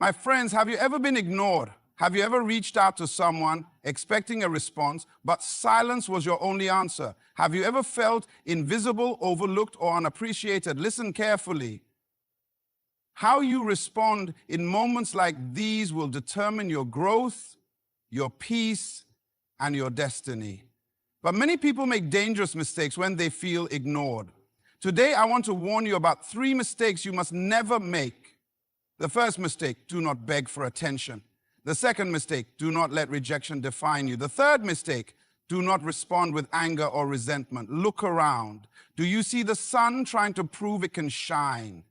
My friends, have you ever been ignored? Have you ever reached out to someone expecting a response, but silence was your only answer? Have you ever felt invisible, overlooked, or unappreciated? Listen carefully. How you respond in moments like these will determine your growth, your peace, and your destiny. But many people make dangerous mistakes when they feel ignored. Today, I want to warn you about 3 mistakes you must never make. The first mistake, do not beg for attention. The second mistake, do not let rejection define you. The third mistake, do not respond with anger or resentment. Look around. Do you see the sun trying to prove it can shine?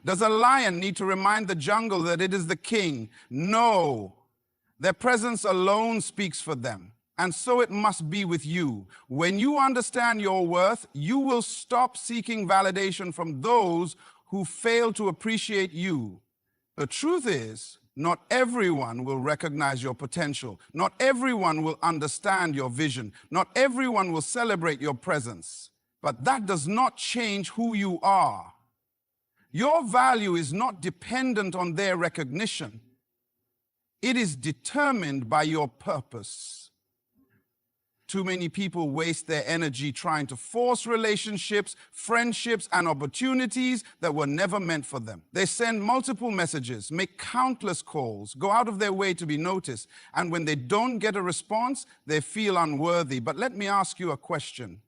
Does a lion need to remind the jungle that it is the king? No. Their presence alone speaks for them. And so it must be with you. When you understand your worth, you will stop seeking validation from those who fail to appreciate you. The truth is, not everyone will recognize your potential. Not everyone will understand your vision. Not everyone will celebrate your presence. But that does not change who you are. Your value is not dependent on their recognition. It is determined by your purpose. Too many people waste their energy trying to force relationships, friendships, and opportunities that were never meant for them. They send multiple messages, make countless calls, go out of their way to be noticed, and when they don't get a response, they feel unworthy. But let me ask you a question.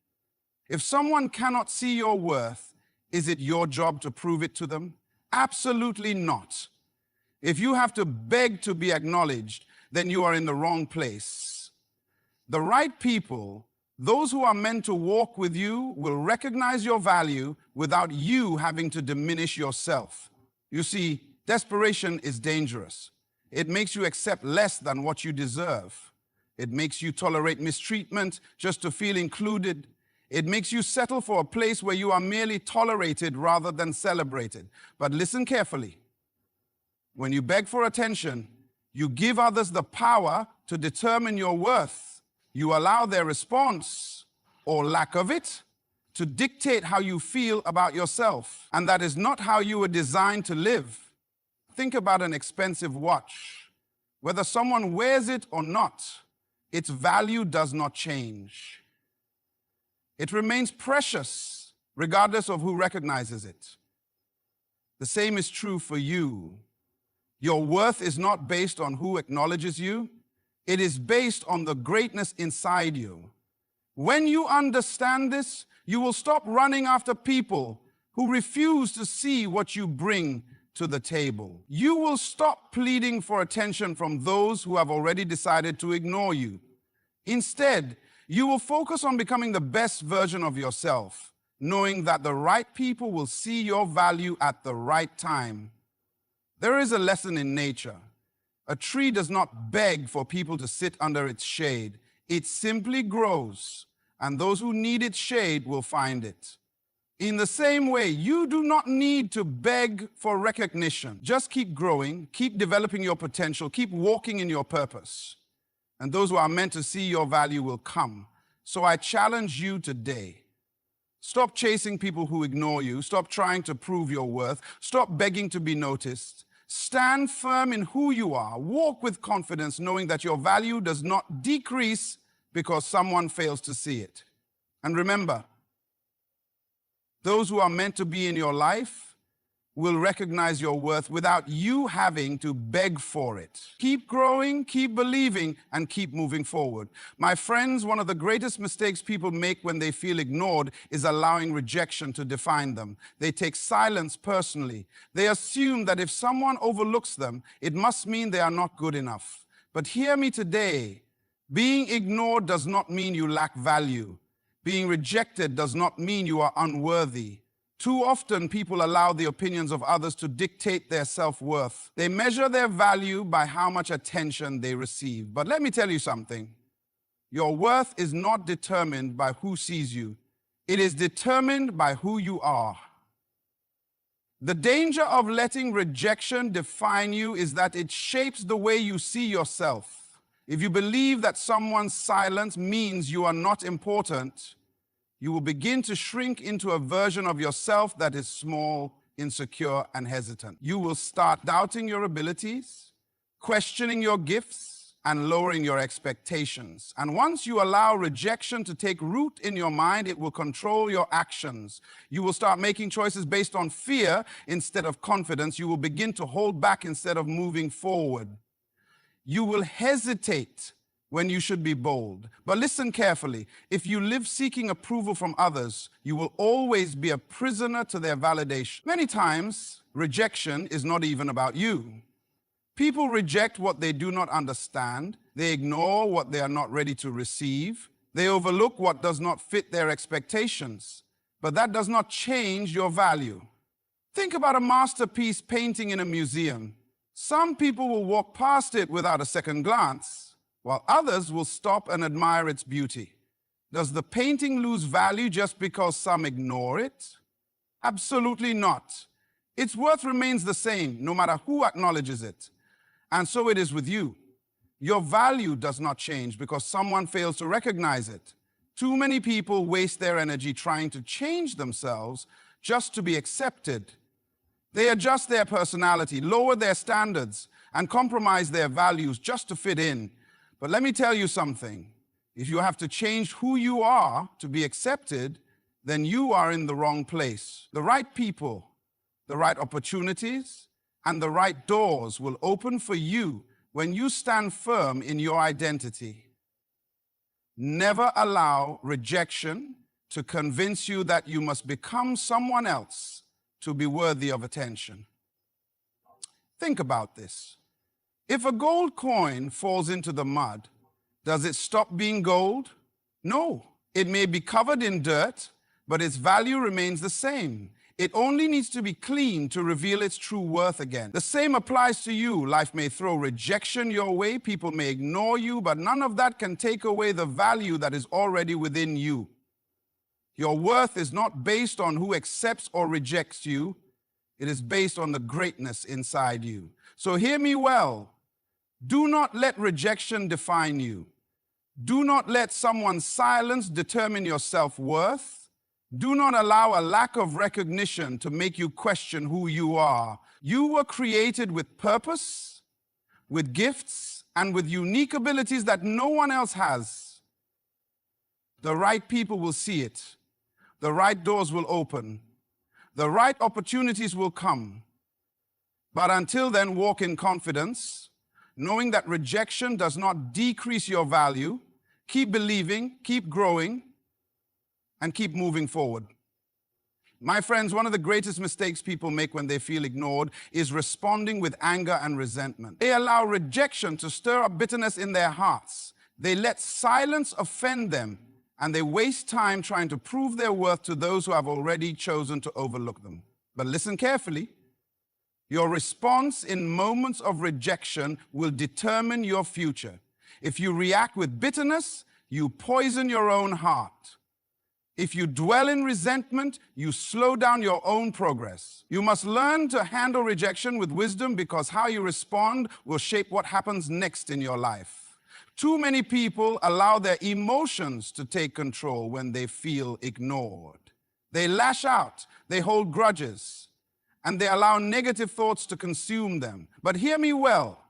If someone cannot see your worth, is it your job to prove it to them? Absolutely not. If you have to beg to be acknowledged, then you are in the wrong place. The right people, those who are meant to walk with you, will recognize your value without you having to diminish yourself. You see, desperation is dangerous. It makes you accept less than what you deserve. It makes you tolerate mistreatment just to feel included. It makes you settle for a place where you are merely tolerated rather than celebrated. But listen carefully. When you beg for attention, you give others the power to determine your worth. You allow their response, or lack of it, to dictate how you feel about yourself. And that is not how you were designed to live. Think about an expensive watch. Whether someone wears it or not, its value does not change. It remains precious, regardless of who recognizes it. The same is true for you. Your worth is not based on who acknowledges you. It is based on the greatness inside you. When you understand this, you will stop running after people who refuse to see what you bring to the table. You will stop pleading for attention from those who have already decided to ignore you. Instead, you will focus on becoming the best version of yourself, knowing that the right people will see your value at the right time. There is a lesson in nature. A tree does not beg for people to sit under its shade. It simply grows, and those who need its shade will find it. In the same way, you do not need to beg for recognition. Just keep growing, keep developing your potential, keep walking in your purpose. And those who are meant to see your value will come. So I challenge you today. Stop chasing people who ignore you. Stop trying to prove your worth. Stop begging to be noticed. Stand firm in who you are. Walk with confidence, knowing that your value does not decrease because someone fails to see it. And remember, those who are meant to be in your life will recognize your worth without you having to beg for it. Keep growing, keep believing, and keep moving forward. My friends, one of the greatest mistakes people make when they feel ignored is allowing rejection to define them. They take silence personally. They assume that if someone overlooks them, it must mean they are not good enough. But hear me today. Being ignored does not mean you lack value. Being rejected does not mean you are unworthy. Too often, people allow the opinions of others to dictate their self-worth. They measure their value by how much attention they receive. But let me tell you something. Your worth is not determined by who sees you. It is determined by who you are. The danger of letting rejection define you is that it shapes the way you see yourself. If you believe that someone's silence means you are not important, you will begin to shrink into a version of yourself that is small insecure, and hesitant. You will start doubting your abilities, questioning your gifts, and lowering your expectations. And once you allow rejection to take root in your mind, it will control your actions. You will start making choices based on fear instead of confidence. You will begin to hold back instead of moving forward. You will hesitate when you should be bold. But listen carefully. If you live seeking approval from others, you will always be a prisoner to their validation. Many times, rejection is not even about you. People reject what they do not understand. They ignore what they are not ready to receive. They overlook what does not fit their expectations. But that does not change your value. Think about a masterpiece painting in a museum. Some people will walk past it without a second glance, while others will stop and admire its beauty. Does the painting lose value just because some ignore it? Absolutely not. Its worth remains the same, no matter who acknowledges it. And so it is with you. Your value does not change because someone fails to recognize it. Too many people waste their energy trying to change themselves just to be accepted. They adjust their personality, lower their standards, and compromise their values just to fit in. But let me tell you something. If you have to change who you are to be accepted, then you are in the wrong place. The right people, the right opportunities, and the right doors will open for you when you stand firm in your identity. Never allow rejection to convince you that you must become someone else to be worthy of attention. Think about this. If a gold coin falls into the mud, does it stop being gold? No. It may be covered in dirt, but its value remains the same. It only needs to be cleaned to reveal its true worth again. The same applies to you. Life may throw rejection your way, people may ignore you, but none of that can take away the value that is already within you. Your worth is not based on who accepts or rejects you. It is based on the greatness inside you. So hear me well. Do not let rejection define you. Do not let someone's silence determine your self-worth. Do not allow a lack of recognition to make you question who you are. You were created with purpose, with gifts, and with unique abilities that no one else has. The right people will see it. The right doors will open. The right opportunities will come. But until then, walk in confidence, knowing that rejection does not decrease your value. Keep believing, keep growing, and keep moving forward. My friends, one of the greatest mistakes people make when they feel ignored is responding with anger and resentment. They allow rejection to stir up bitterness in their hearts. They let silence offend them, and they waste time trying to prove their worth to those who have already chosen to overlook them. But listen carefully. Your response in moments of rejection will determine your future. If you react with bitterness, you poison your own heart. If you dwell in resentment, you slow down your own progress. You must learn to handle rejection with wisdom because how you respond will shape what happens next in your life. Too many people allow their emotions to take control when they feel ignored. They lash out, they hold grudges, and they allow negative thoughts to consume them. But hear me well.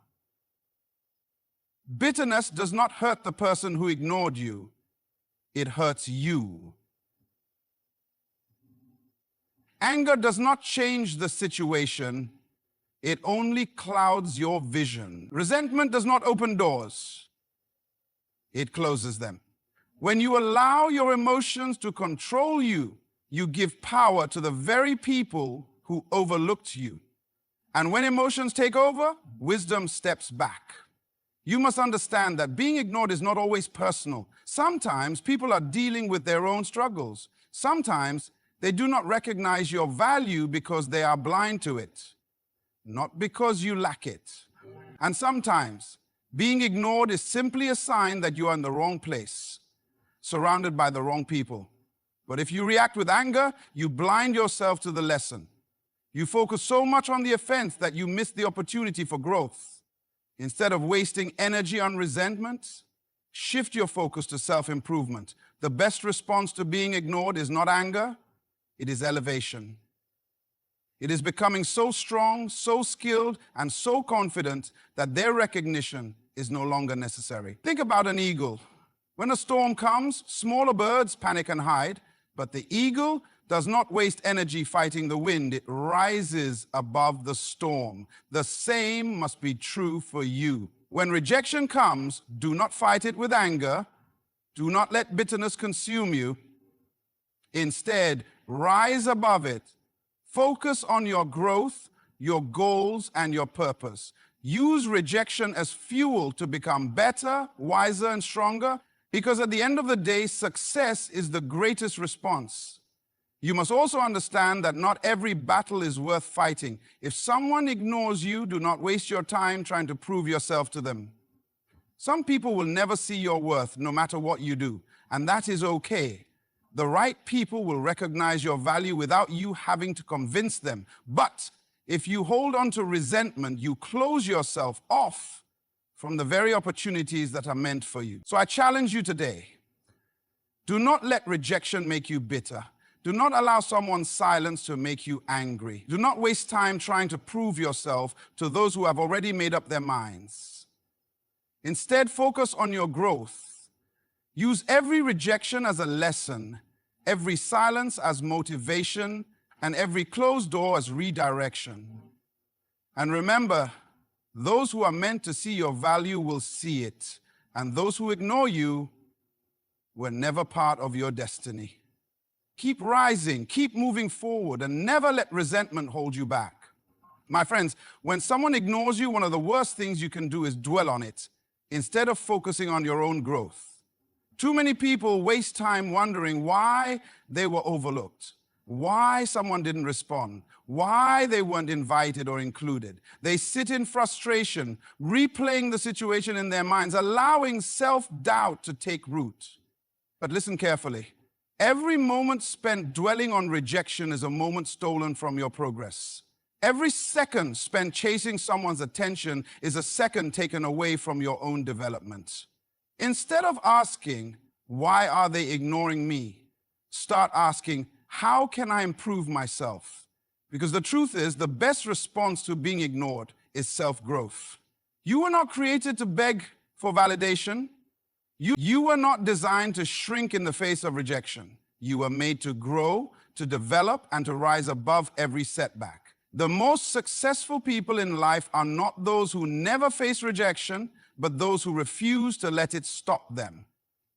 Bitterness does not hurt the person who ignored you. It hurts you. Anger does not change the situation. It only clouds your vision. Resentment does not open doors. It closes them. When you allow your emotions to control you, you give power to the very people who overlooked you. And when emotions take over, wisdom steps back. You must understand that being ignored is not always personal. Sometimes people are dealing with their own struggles. Sometimes they do not recognize your value because they are blind to it, not because you lack it. And sometimes being ignored is simply a sign that you are in the wrong place, surrounded by the wrong people. But if you react with anger, you blind yourself to the lesson. You focus so much on the offense that you miss the opportunity for growth. Instead of wasting energy on resentment, shift your focus to self-improvement. The best response to being ignored is not anger, it is elevation. It is becoming so strong, so skilled, and so confident that their recognition is no longer necessary. Think about an eagle. When a storm comes, smaller birds panic and hide, but the eagle does not waste energy fighting the wind. It rises above the storm. The same must be true for you. When rejection comes, do not fight it with anger. Do not let bitterness consume you. Instead, rise above it. Focus on your growth, your goals, and your purpose. Use rejection as fuel to become better, wiser, and stronger, because at the end of the day, success is the greatest response. You must also understand that not every battle is worth fighting. If someone ignores you, do not waste your time trying to prove yourself to them. Some people will never see your worth, no matter what you do, and that is okay. The right people will recognize your value without you having to convince them. But if you hold on to resentment, you close yourself off from the very opportunities that are meant for you. So I challenge you today. Do not let rejection make you bitter. Do not allow someone's silence to make you angry. Do not waste time trying to prove yourself to those who have already made up their minds. Instead, focus on your growth. Use every rejection as a lesson, every silence as motivation, and every closed door as redirection. And remember, those who are meant to see your value will see it, and those who ignore you were never part of your destiny. Keep rising, keep moving forward, and never let resentment hold you back. My friends, when someone ignores you, one of the worst things you can do is dwell on it, instead of focusing on your own growth. Too many people waste time wondering why they were overlooked, why someone didn't respond, why they weren't invited or included. They sit in frustration, replaying the situation in their minds, allowing self-doubt to take root. But listen carefully. Every moment spent dwelling on rejection is a moment stolen from your progress. Every second spent chasing someone's attention is a second taken away from your own development. Instead of asking, why are they ignoring me? Start asking, how can I improve myself? Because the truth is, the best response to being ignored is self-growth. You were not created to beg for validation. You were not designed to shrink in the face of rejection. You were made to grow, to develop, and to rise above every setback. The most successful people in life are not those who never face rejection, but those who refuse to let it stop them.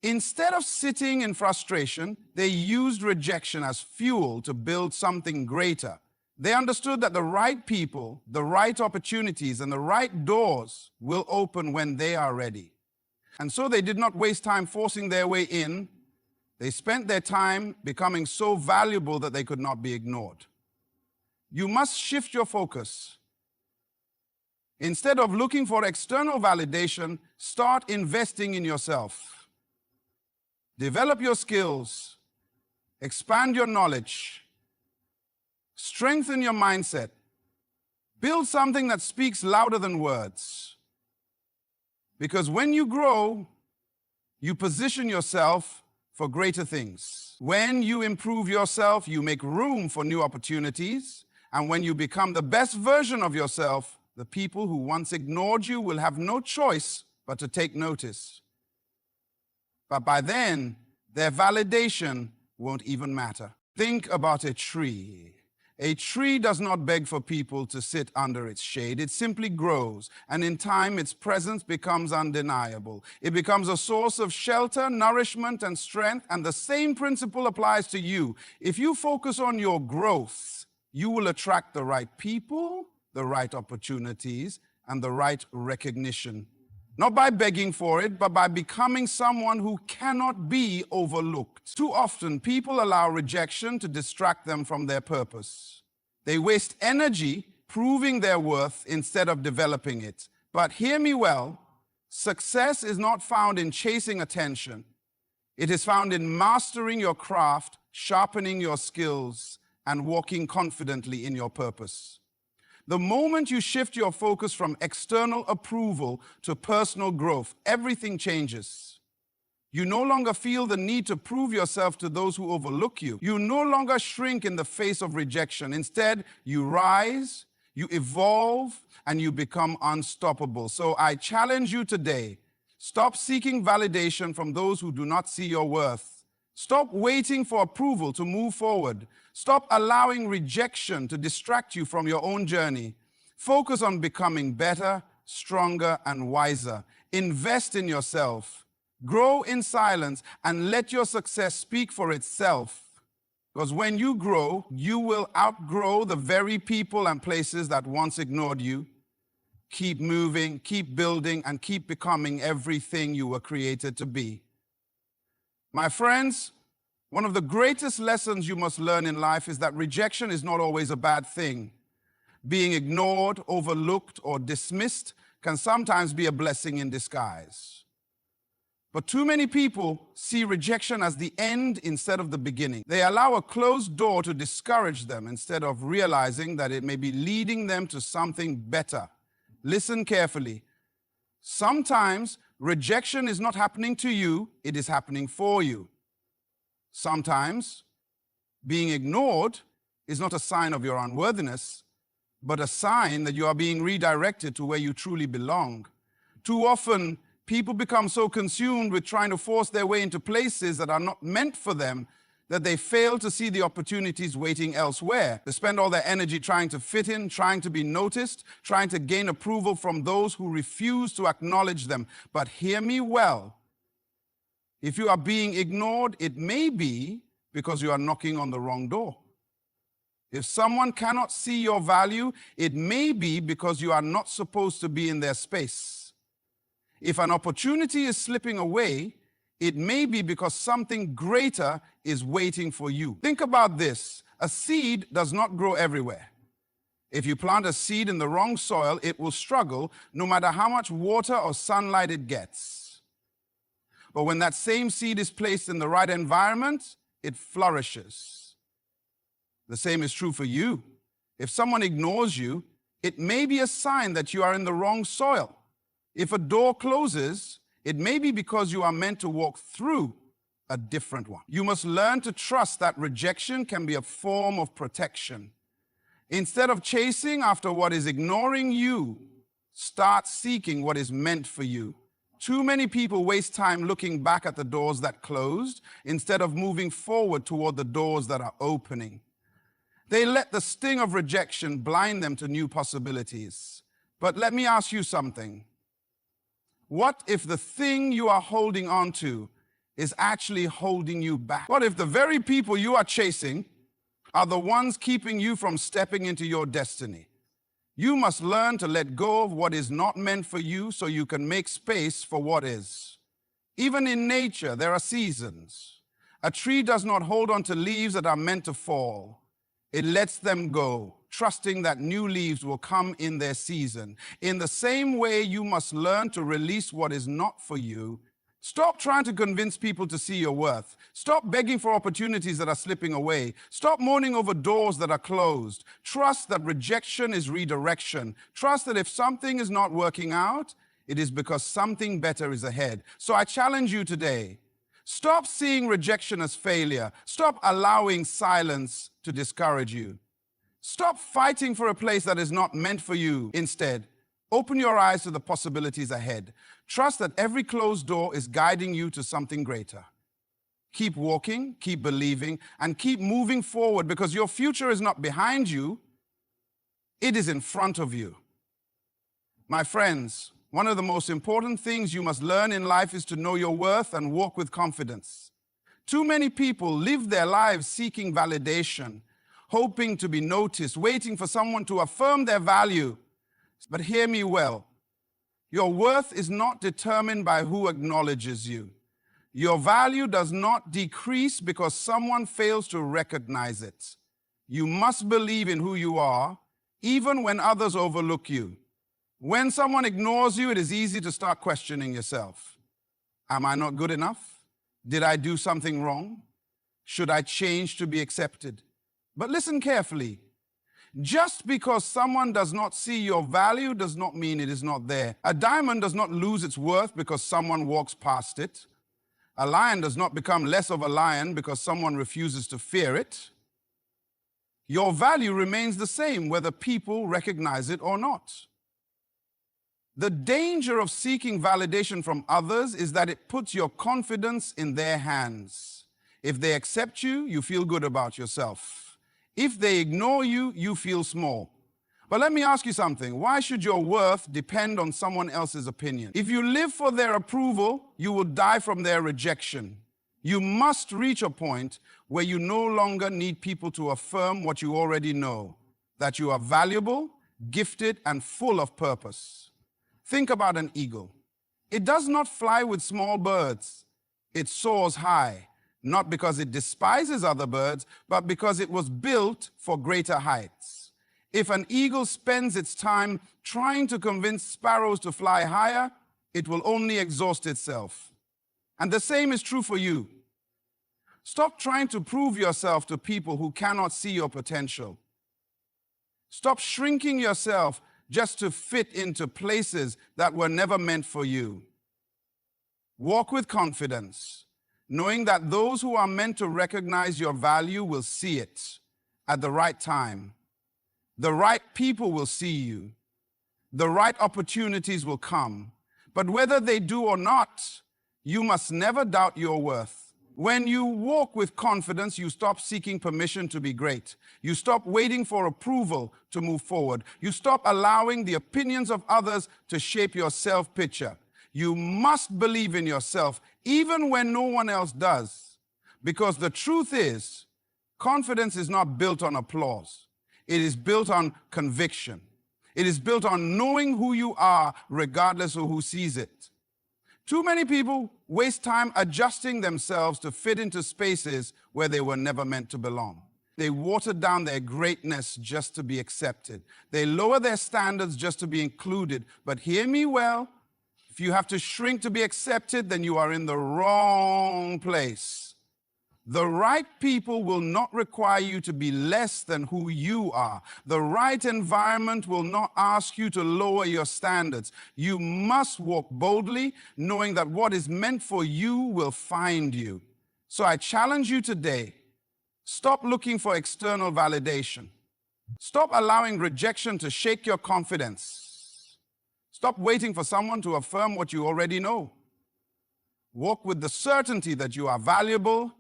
Instead of sitting in frustration, they used rejection as fuel to build something greater. They understood that the right people, the right opportunities, and the right doors will open when they are ready. And so they did not waste time forcing their way in. They spent their time becoming so valuable that they could not be ignored. You must shift your focus. Instead of looking for external validation, start investing in yourself. Develop your skills, expand your knowledge, strengthen your mindset, build something that speaks louder than words. Because when you grow, you position yourself for greater things. When you improve yourself, you make room for new opportunities. And when you become the best version of yourself, the people who once ignored you will have no choice but to take notice. But by then, their validation won't even matter. Think about a tree. A tree does not beg for people to sit under its shade. It simply grows, and in time, its presence becomes undeniable. It becomes a source of shelter, nourishment, and strength, and the same principle applies to you. If you focus on your growth, you will attract the right people, the right opportunities, and the right recognition. Not by begging for it, but by becoming someone who cannot be overlooked. Too often, people allow rejection to distract them from their purpose. They waste energy proving their worth instead of developing it. But hear me well, success is not found in chasing attention. It is found in mastering your craft, sharpening your skills, and walking confidently in your purpose. The moment you shift your focus from external approval to personal growth, everything changes. You no longer feel the need to prove yourself to those who overlook you. You no longer shrink in the face of rejection. Instead, you rise, you evolve, and you become unstoppable. So I challenge you today, stop seeking validation from those who do not see your worth. Stop waiting for approval to move forward. Stop allowing rejection to distract you from your own journey. Focus on becoming better, stronger, and wiser. Invest in yourself. Grow in silence and let your success speak for itself. Because when you grow, you will outgrow the very people and places that once ignored you. Keep moving, keep building, and keep becoming everything you were created to be. My friends, one of the greatest lessons you must learn in life is that rejection is not always a bad thing. Being ignored, overlooked, or dismissed can sometimes be a blessing in disguise. But too many people see rejection as the end instead of the beginning. They allow a closed door to discourage them instead of realizing that it may be leading them to something better. Listen carefully. Sometimes rejection is not happening to you, it is happening for you. Sometimes being ignored is not a sign of your unworthiness, but a sign that you are being redirected to where you truly belong. Too often, people become so consumed with trying to force their way into places that are not meant for them that they fail to see the opportunities waiting elsewhere. They spend all their energy trying to fit in, trying to be noticed, trying to gain approval from those who refuse to acknowledge them. But hear me well. If you are being ignored, it may be because you are knocking on the wrong door. If someone cannot see your value, it may be because you are not supposed to be in their space. If an opportunity is slipping away, it may be because something greater is waiting for you. Think about this. A seed does not grow everywhere. If you plant a seed in the wrong soil, it will struggle no matter how much water or sunlight it gets. But when that same seed is placed in the right environment, it flourishes. The same is true for you. If someone ignores you, it may be a sign that you are in the wrong soil. If a door closes, it may be because you are meant to walk through a different one. You must learn to trust that rejection can be a form of protection. Instead of chasing after what is ignoring you, start seeking what is meant for you. Too many people waste time looking back at the doors that closed instead of moving forward toward the doors that are opening. They let the sting of rejection blind them to new possibilities. But let me ask you something. What if the thing you are holding on to is actually holding you back? What if the very people you are chasing are the ones keeping you from stepping into your destiny? You must learn to let go of what is not meant for you so you can make space for what is. Even in nature, there are seasons. A tree does not hold on to leaves that are meant to fall. It lets them go, trusting that new leaves will come in their season. In the same way, you must learn to release what is not for you. Stop trying to convince people to see your worth. Stop begging for opportunities that are slipping away. Stop mourning over doors that are closed. Trust that rejection is redirection. Trust that if something is not working out, it is because something better is ahead. So I challenge you today. Stop seeing rejection as failure. Stop allowing silence to discourage you. Stop fighting for a place that is not meant for you. Instead, open your eyes to the possibilities ahead. Trust that every closed door is guiding you to something greater. Keep walking, keep believing, and keep moving forward because your future is not behind you, it is in front of you. My friends, one of the most important things you must learn in life is to know your worth and walk with confidence. Too many people live their lives seeking validation, hoping to be noticed, waiting for someone to affirm their value. But hear me well. Your worth is not determined by who acknowledges you. Your value does not decrease because someone fails to recognize it. You must believe in who you are, even when others overlook you. When someone ignores you, it is easy to start questioning yourself. Am I not good enough? Did I do something wrong? Should I change to be accepted? But listen carefully. Just because someone does not see your value does not mean it is not there. A diamond does not lose its worth because someone walks past it. A lion does not become less of a lion because someone refuses to fear it. Your value remains the same whether people recognize it or not. The danger of seeking validation from others is that it puts your confidence in their hands. If they accept you, you feel good about yourself. If they ignore you, you feel small. But let me ask you something. Why should your worth depend on someone else's opinion? If you live for their approval, you will die from their rejection. You must reach a point where you no longer need people to affirm what you already know, that you are valuable, gifted, and full of purpose. Think about an eagle. It does not fly with small birds. It soars high, not because it despises other birds, but because it was built for greater heights. If an eagle spends its time trying to convince sparrows to fly higher, it will only exhaust itself. And the same is true for you. Stop trying to prove yourself to people who cannot see your potential. Stop shrinking yourself just to fit into places that were never meant for you. Walk with confidence, knowing that those who are meant to recognize your value will see it at the right time. The right people will see you. The right opportunities will come. But whether they do or not, you must never doubt your worth. When you walk with confidence, you stop seeking permission to be great. You stop waiting for approval to move forward. You stop allowing the opinions of others to shape your self-picture. You must believe in yourself, even when no one else does. Because the truth is, confidence is not built on applause. It is built on conviction. It is built on knowing who you are, regardless of who sees it. Too many people waste time adjusting themselves to fit into spaces where they were never meant to belong. They water down their greatness just to be accepted. They lower their standards just to be included. But hear me well, if you have to shrink to be accepted, then you are in the wrong place. The right people will not require you to be less than who you are. The right environment will not ask you to lower your standards. You must walk boldly, knowing that what is meant for you will find you. So I challenge you today, stop looking for external validation. Stop allowing rejection to shake your confidence. Stop waiting for someone to affirm what you already know. Walk with the certainty that you are valuable.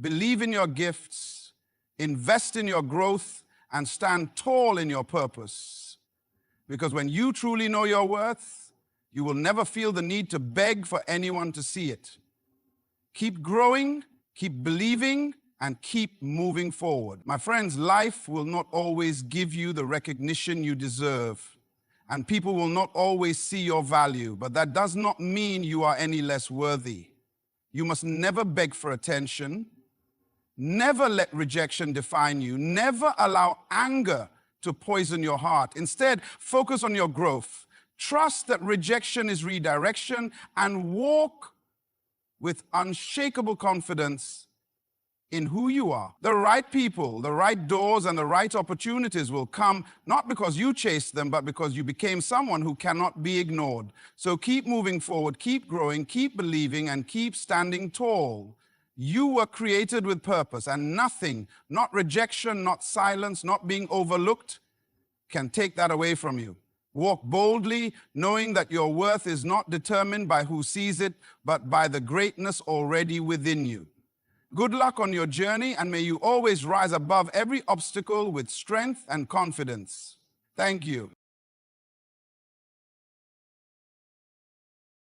Believe in your gifts, invest in your growth, and stand tall in your purpose. Because when you truly know your worth, you will never feel the need to beg for anyone to see it. Keep growing, keep believing, and keep moving forward. My friends, life will not always give you the recognition you deserve, and people will not always see your value, but that does not mean you are any less worthy. You must never beg for attention. Never let rejection define you. Never allow anger to poison your heart. Instead, focus on your growth. Trust that rejection is redirection and walk with unshakable confidence in who you are. The right people, the right doors, and the right opportunities will come not because you chased them, but because you became someone who cannot be ignored. So keep moving forward, keep growing, keep believing, and keep standing tall. You were created with purpose, and nothing, not rejection, not silence, not being overlooked, can take that away from you. Walk boldly, knowing that your worth is not determined by who sees it, but by the greatness already within you. Good luck on your journey, and may you always rise above every obstacle with strength and confidence. Thank you.